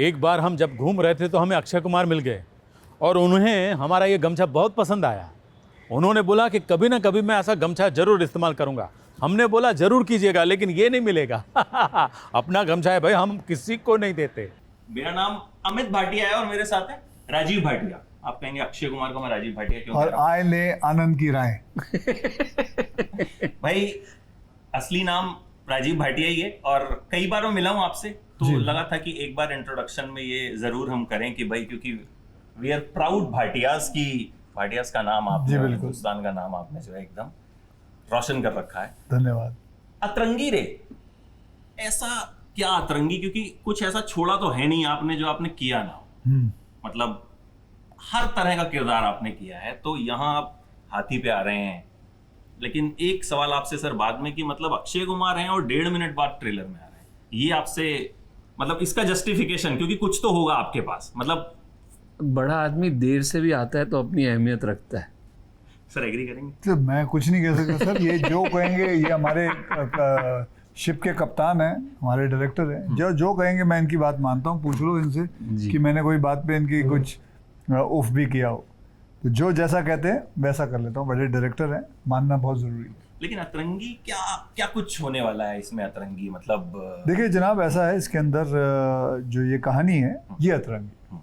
एक बार हम जब घूम रहे थे तो हमें अक्षय कुमार मिल गए और उन्हें हमारा ये गमछा बहुत पसंद आया। उन्होंने बोला कि कभी ना कभी मैं ऐसा गमछा ज़रूर इस्तेमाल करूँगा। हमने बोला ज़रूर कीजिएगा, लेकिन ये नहीं मिलेगा। अपना गमछा है भाई, हम किसी को नहीं देते। मेरा नाम अमित भाटिया है और मेरे साथ है राजीव भाटिया। आप कहेंगे अक्षय कुमार को मैं राजीव भाटिया क्यों और कह रहा हूं? आए ले आनंद की राय। भाई असली नाम राजीव भाटिया ही है और कई बार मैं मिला हूं आपसे, तो लगा था कि एक बार इंट्रोडक्शन में ये जरूर हम करें कि भाई, क्योंकि वी आर प्राउड भाटियाज की, भाटियाज का नाम आपने, हिंदुस्तान का नाम आपने जो है एकदम रोशन कर रखा है। धन्यवाद। अतरंगी रे, ऐसा क्या अतरंगी? क्योंकि कुछ ऐसा छोड़ा तो है नहीं आपने जो आपने किया ना हो। मतलब हर तरह का किरदार आपने किया है, तो यहाँ आप हाथी पे आ रहे हैं। लेकिन एक सवाल आपसे सर बाद में कि मतलब अक्षय कुमार हैं और 1.5 मिनट बाद ट्रेलर में आ रहे हैं, ये आपसे मतलब इसका जस्टिफिकेशन, क्योंकि कुछ तो होगा आपके पास। मतलब बड़ा आदमी देर से भी आता है तो अपनी अहमियत रखता है। सर एग्री करेंगे? तो मैं कुछ नहीं कह सकता सर, ये जो कहेंगे, ये हमारे शिप के कप्तान हैं, हमारे डायरेक्टर हैं, जो कहेंगे मैं इनकी बात मानता हूँ। पूछ लो इनसे कि मैंने कोई बात पे इनकी कुछ उफ भी किया हो, तो जो जैसा कहते हैं वैसा कर लेता हूँ। बड़े डायरेक्टर हैं, मानना बहुत ज़रूरी है। लेकिन अतरंगी क्या कुछ होने वाला है इसमें? अतरंगी मतलब देखिए जनाब, ऐसा है इसके अंदर जो ये कहानी है ये अतरंगी।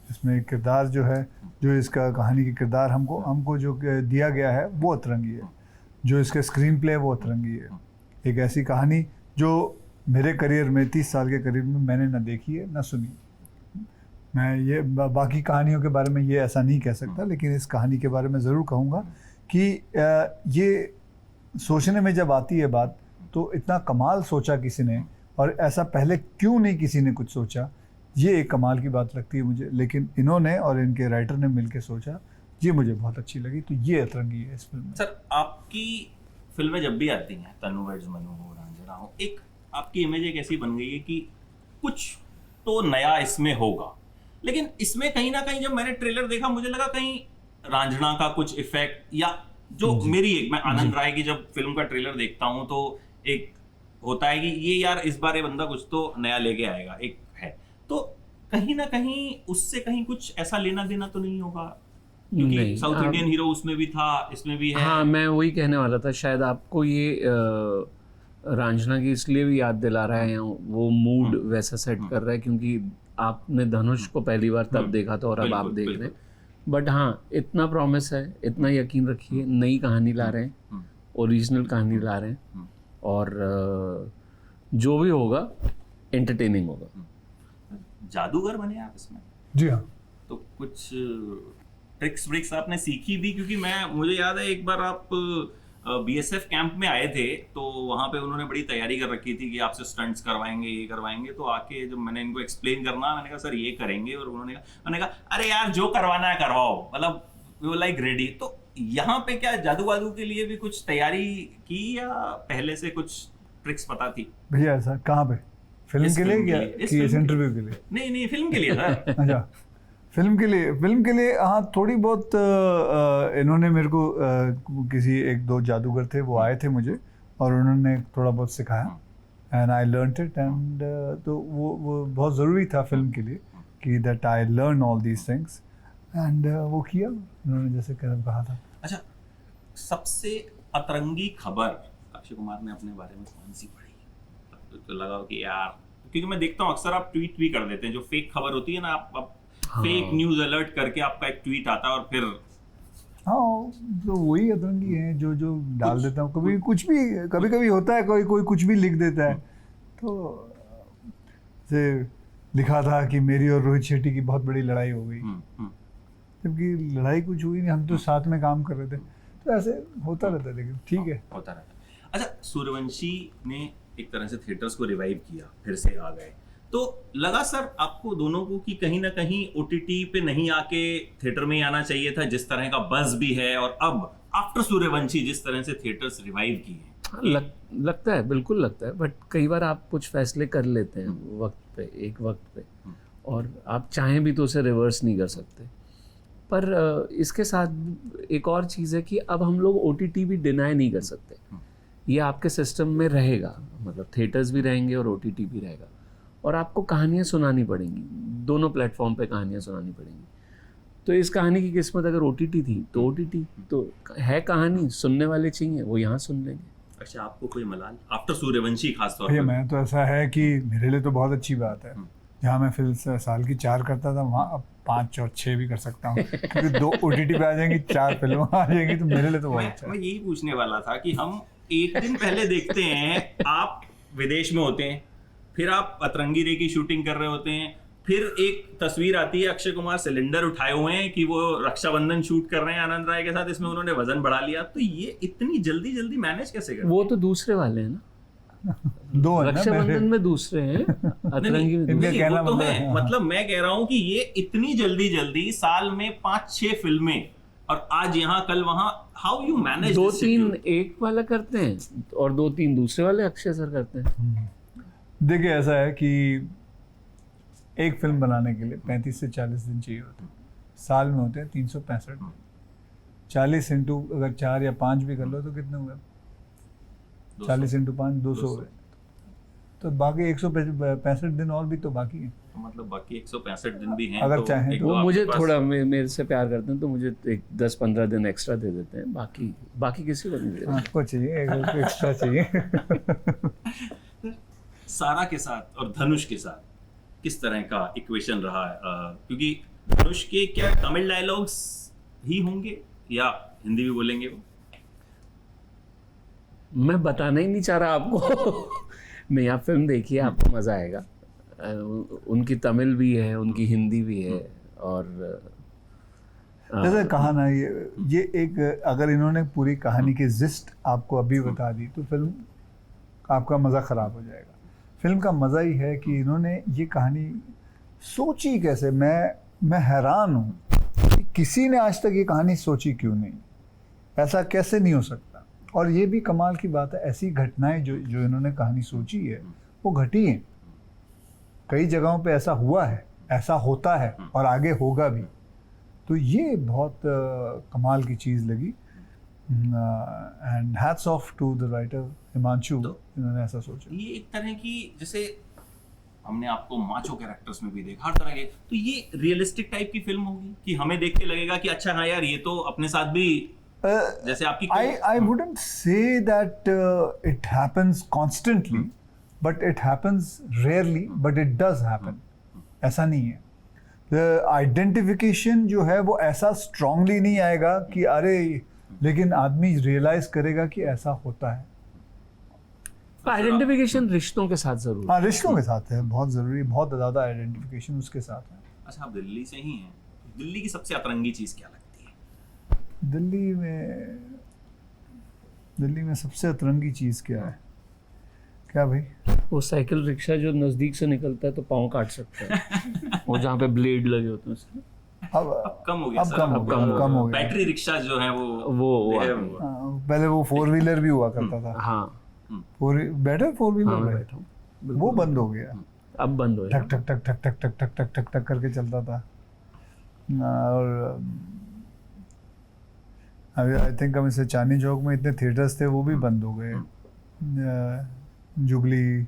इसमें एक किरदार जो है, जो इसका कहानी का किरदार हमको जो दिया गया है वो अतरंगी है। जो इसका स्क्रीन प्ले है वो अतरंगी है। एक ऐसी कहानी जो मेरे करियर में 30 साल के करीब में मैंने ना देखी है ना सुनी। मैं ये बाकी कहानियों के बारे में ये ऐसा नहीं कह सकता, लेकिन इस कहानी के बारे में ज़रूर कहूँगा कि ये सोचने में जब आती है बात, तो इतना कमाल सोचा किसी ने, और ऐसा पहले क्यों नहीं किसी ने कुछ सोचा, ये एक कमाल की बात लगती है मुझे। लेकिन इन्होंने और इनके राइटर ने मिलकर सोचा, ये मुझे बहुत अच्छी लगी। तो ये अतरंगी है इस फिल्म में। सर आपकी फिल्में जब भी आती हैं, तन्नू वेड्स मनु हो, रांझना हो, एक आपकी इमेज एक ऐसी बन गई है कि कुछ तो नया इसमें होगा। लेकिन इसमें कहीं ना कहीं जब मैंने ट्रेलर देखा, मुझे लगा कहीं रांझना का कुछ इफेक्ट, या जो मेरी मैं आनंद राय की जब फिल्म का ट्रेलर देखता हूं तो एक होता है कि ये यार इस बार ये बंदा कुछ तो नया लेके आएगा, एक है। तो कहीं ना कहीं उससे कहीं कुछ ऐसा लेना देना तो नहीं होगा? क्योंकि साउथ इंडियन हीरो उसमें भी था, इसमें भी है। हाँ, मैं वही कहने वाला था। शायद आपको ये रांझना की इसलिए भी याद दिला रहा है, वो मूड वैसा सेट कर रहा है क्योंकि आपने धनुष को पहली बार तब देखा था और अब आप देख रहे हैं। बट हाँ, इतना प्रॉमिस है, इतना यकीन रखिए, नई कहानी ला रहे हैं, ओरिजिनल कहानी ला रहे हैं, और जो भी होगा एंटरटेनिंग होगा। जादूगर बने आप इसमें? जी हाँ। तो कुछ ट्रिक्स व्रिक्स आपने सीखी भी? क्योंकि मुझे याद है एक बार आप बीएसएफ कैंप में आए थे, तो वहाँ पे उन्होंने बड़ी तैयारी कर रखी थी कि आपसे स्टंट्स करवाएंगे, ये करवाएंगे। तो आके जब मैंने इनको एक्सप्लेन करना, मैंने कहा सर ये करेंगे, और उन्होंने कहा अरे यार जो करवाना है करवाओ, मतलब वो लाइक रेडी। तो यहाँ पे क्या जादू वादू के लिए भी कुछ तैयारी की या पहले से कुछ ट्रिक्स पता थी? भैया सर कहाँ पे? फिल्म के लिए या इस इंटरव्यू के लिए? नहीं, फिल्म के लिए सर। अच्छा, फिल्म के लिए हाँ, थोड़ी बहुत इन्होंने मेरे को किसी 1-2 जादूगर थे, वो आए थे मुझे और उन्होंने थोड़ा बहुत सिखाया and I learned it. And तो वो बहुत ज़रूरी था फिल्म के लिए कि that I learn all these things, and वो किया उन्होंने जैसे कहा था। अच्छा, सबसे अतरंगी खबर अक्षय कुमार ने अपने बारे में कौन सी पढ़ी? तो लगा कि यार, क्योंकि मैं देखता हूँ अक्सर आप ट्वीट भी कर देते हैं, जो फेक खबर होती है ना, आप फेक न्यूज अलर्ट करके आपका एक ट्वीट आता है और फिर हाँ, तो वही अतरंगी है जो डाल देता हूँ। कभी कुछ भी, कभी होता है, कोई कुछ भी लिख देता है। तो जैसे लिखा था कि मेरी और रोहित शेट्टी की बहुत बड़ी लड़ाई हो गई, जबकि लड़ाई कुछ हुई नहीं, हम तो साथ में काम कर रहे थे। तो ऐसे होता रहता है, लेकिन ठीक है, होता रहता है। अच्छा, सूर्यवंशी ने एक तरह से थिएटर्स को रिवाइव किया, फिर से आ गए, तो लगा सर आपको दोनों को कि कहीं ना कहीं ओटीटी पे नहीं आके थिएटर में ही आना चाहिए था, जिस तरह का बज़ भी है, और अब आफ्टर सूर्यवंशी जिस तरह से थिएटर्स रिवाइव किए हैं? लगता है, बिल्कुल लगता है। बट कई बार आप कुछ फैसले कर लेते हैं एक वक्त पे, और आप चाहें भी तो उसे रिवर्स नहीं कर सकते। पर इसके साथ एक और चीज़ है कि अब हम लोग ओटीटी भी डिनाई नहीं कर सकते। ये आपके सिस्टम में रहेगा, मतलब थिएटर्स भी रहेंगे और ओटीटी भी रहेगा। और आपको कहानियाँ सुनानी पड़ेंगी, दोनों प्लेटफॉर्म पे कहानियाँ सुनानी पड़ेंगी। तो इस कहानी की किस्मत अगर OTT थी तो OTT तो है, कहानी सुनने वाले चाहिए, वो यहाँ सुन लेंगे। अच्छा, आपको कोई मलाल आफ्टर सूर्यवंशी खास तौर भैया पर? मैं तो ऐसा है कि मेरे लिए तो बहुत अच्छी बात है, जहाँ मैं फिल्म साल की 4 करता था वहाँ अब 5 और 6 भी कर सकता हूँ, क्योंकि 2 OTT पे आ जाएंगी, 4 फिल्में आ जाएंगी, तो मेरे लिए तो बहुत अच्छा मैं है। यही पूछने वाला था कि हम एक दिन पहले देखते हैं आप विदेश में होते हैं, फिर आप अतरंगी रे की शूटिंग कर रहे होते हैं, फिर एक तस्वीर आती है अक्षय कुमार सिलेंडर उठाए हुए हैं कि वो रक्षाबंधन शूट कर रहे हैं आनंद राय के साथ, इसमें उन्होंने वजन बढ़ा लिया। तो ये इतनी जल्दी जल्दी मैनेज कैसे कर? वो तो दूसरे वाले हैं ना, 2 है ना मेरे। रक्षाबंधन में दूसरे हैं, अतरंगी में इनका दूसरे। कहना वो तो मतलब है, है, हाँ। मतलब मैं कह रहा हूँ कि ये इतनी जल्दी जल्दी साल में 5-6 फिल्में, और आज यहाँ कल वहाँ, हाउ यू मैनेज? 2-3 एक वाला करते हैं और 2-3 दूसरे वाले अक्षय सर करते हैं। देखिए ऐसा है कि एक फिल्म बनाने के लिए 35 से 40 दिन चाहिए होते हैं, साल में होते हैं 365 दिन। 40 इंटू अगर 4 या 5 भी कर लो तो कितने हुए? 40 इंटू 5 200 हुए। तो बाकी 165 दिन और भी तो बाकी हैं। मतलब बाकी 165 दिन भी हैं, अगर तो चाहें एक तो। दो वो आपके मुझे पास- थोड़ा मेरे से प्यार करते हैं तो मुझे एक 10-15 दिन एक्स्ट्रा दे देते हैं, बाकी किसी को नहीं दे रहे। आपको चाहिए एक एक्स्ट्रा चाहिए। सारा के साथ और धनुष के साथ किस तरह का इक्वेशन रहा है? क्योंकि धनुष के क्या तमिल डायलॉग्स ही होंगे या हिंदी भी बोलेंगे वो? मैं बताना ही नहीं चाह रहा आपको। नहीं, आप फिल्म देखिए, आपको मज़ा आएगा। उनकी तमिल भी है, उनकी हिंदी भी है, और जैसे कहा ना, ये एक अगर इन्होंने पूरी कहानी की जिस्ट आपको अभी बता दी तो फिल्म आपका मज़ा ख़राब हो जाएगा। फिल्म का मज़ा ही है कि इन्होंने ये कहानी सोची कैसे। मैं हैरान हूँ कि किसी ने आज तक ये कहानी सोची क्यों नहीं, ऐसा कैसे नहीं हो सकता। और ये भी कमाल की बात है, ऐसी घटनाएं जो इन्होंने कहानी सोची है वो घटी हैं, कई जगहों पे ऐसा हुआ है, ऐसा होता है और आगे होगा भी। तो ये बहुत कमाल की चीज़ लगी। And hats off to the writer Himanshu, इन्होंने ऐसा सोचा। ये एक तरह की, जैसे हमने आपको माचो कैरेक्टर्स में भी देखा, हर तरह के, तो ये रियलिस्टिक टाइप की फिल्म होगी कि हमें देख के लगेगा कि अच्छा हाँ यार, ये तो अपने साथ भी जैसे आपकी I wouldn't say that it happens constantly, but it happens rarely, but it does happen. ऐसा नहीं है। आइडेंटिफिकेशन जो है वो ऐसा स्ट्रांगली नहीं आएगा कि अरे, लेकिन आदमी रियलाइज करेगा कि ऐसा होता है। आइडेंटिफिकेशन रिश्तों के साथ जरूर। हाँ, रिश्तों के साथ है, बहुत ज़रूरी, बहुत ज़्यादा आइडेंटिफिकेशन उसके साथ है। अच्छा, आप दिल्ली से ही हैं, दिल्ली की सबसे अतरंगी चीज़ क्या लगती है? दिल्ली में सबसे अतरंगी चीज़ क्या है? क्या भाई? वो साइकिल रिक्शा जो नज़दीक से निकलता है तो पाँव काट सकता है। वो जहाँ पे ब्लेड लगे होते हैं उसके। अब कम हो गया अब सर, कम हो गया, अब कम हो गया। बैटरी रिक्शा जो है वो है हाँ, पहले वो 4 व्हीलर भी हुआ करता था। हाँ, 4 व्हीलर हाँ, मैं में बैठा हूँ। वो बंद हो गया। अब बंद हो ठक ठक ठक ठक ठक ठक ठक ठक ठक ठक करके चलता था। और अभी आई थिंक हम इसे चांदनी चौक में इतने थिएटर्स थे वो भी बंद हो गए। जुबली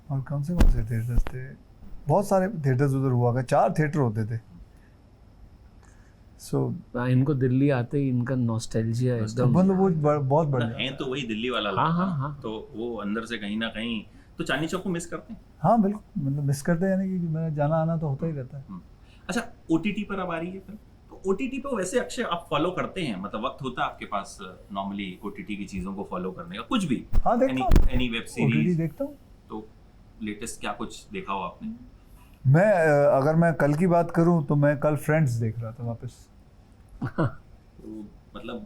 और कौन से थिएटर्स थे, बहुत सारे थिएटर्स उधर हुआ करते, 4 थिएटर होते थे। सो इनको दिल्ली आते ही इनका नॉस्टैल्जिया एकदम। मतलब वो बहुत बढ़िया है, तो वही दिल्ली वाला हाँ, लगता हाँ, है। हाँ। तो वो अंदर से कहीं ना कहीं तो चांदनी चौक को मिस करते हैं। हाँ बिल्कुल, मतलब मिस करते हैं, यानी कि मेरा जाना आना तो होता ही रहता है। अच्छा, OTT पर अब आ रही है फिल्म, तो OTT पे वैसे अक्षय आप फॉलो करते हैं? मतलब वक्त होता है आपके पास नॉर्मली OTT की चीज़ों को फॉलो करने का? कुछ भी, हाँ देखता हूँ, एनी वेब OTT सीरीज, देखता हूँ। तो लेटेस्ट क्या कुछ देखा हो आपने? मैं अगर मैं कल की बात करूं तो मैं कल फ्रेंड्स देख रहा था वापस। तो मतलब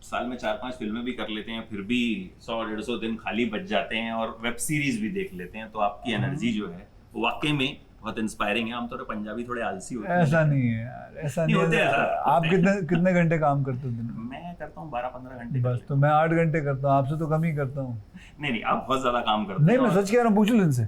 साल में 4-5 फिल्में भी कर लेते हैं, फिर भी 100-150 दिन खाली बच जाते हैं और वेब सीरीज भी देख लेते हैं, तो आपकी एनर्जी जो है वो वाकई में बहुत इंस्पायरिंग है। आमतौर पर पंजाबी थोड़े आलसी होते हैं। ऐसा नहीं है यार, ऐसा नहीं होते है। ऐसा। आप कितने घंटे काम करते हो दिन में? मैं करता हूँ 12-15 घंटे। बस, तो मैं 8 घंटे करता हूँ, आपसे तो कम ही करता हूँ। नहीं, आप बहुत ज्यादा काम करते नहीं, हैं। मैं सच कह रहा हूँ, पूछ लो इनसे,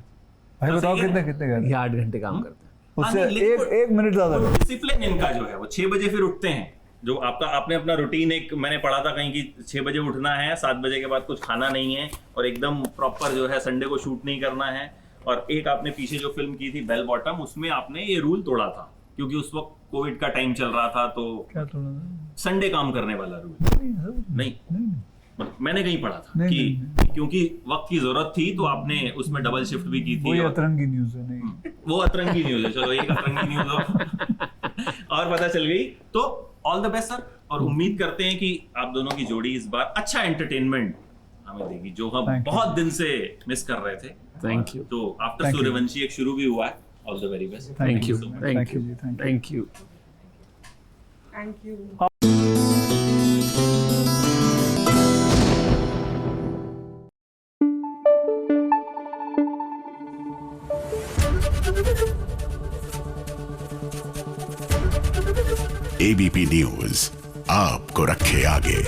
भाई तो बताओ सही है। कितने करते ये 8 घंटे काम करते हैं। उससे हाँ, नहीं, लेकिन एक मिनट ज्यादा नहीं। डिसिप्लिन इनका जो है वो 6 बजे फिर उठते हैं। जो आपने अपना रूटीन, एक मैंने पढ़ा था कहीं कि 6 बजे उठना है, 7 बजे के बाद कुछ खाना नहीं है और एकदम प्रॉपर जो है संडे को शूट नहीं करना है और एक आपने पीछे जो फिल्म की थी बेल बॉटम, उसमें आपने ये रूल तोड़ा था क्योंकि उस वक्त कोविड का टाइम चल रहा था, तो क्या थोड़ा नहीं, संडे काम करने वाला रूल नहीं, नहीं, मैंने कहीं पढ़ा था नहीं, कि क्योंकि वक्त की जरूरत थी तो आपने उसमें डबल शिफ्ट भी की वो थी। ये और अतरंगी न्यूज़ है, नहीं। वो अतरंगी न्यूज है, चलो एक अतरंगी न्यूज और पता चल गई। तो ऑल द बेस्ट सर, और उम्मीद करते हैं कि आप दोनों की जोड़ी इस बार अच्छा एंटरटेनमेंट हमें देगी, जो हम Thank you. बहुत दिन से मिस कर रहे थे। Thank you. तो आफ्टर Thank you. सूर्यवंशी एक शुरू भी हुआ है। All the very best. Thank you. so much. Thank you. जी, thank you. Thank you. Thank you. ABP news आपको रखे आगे।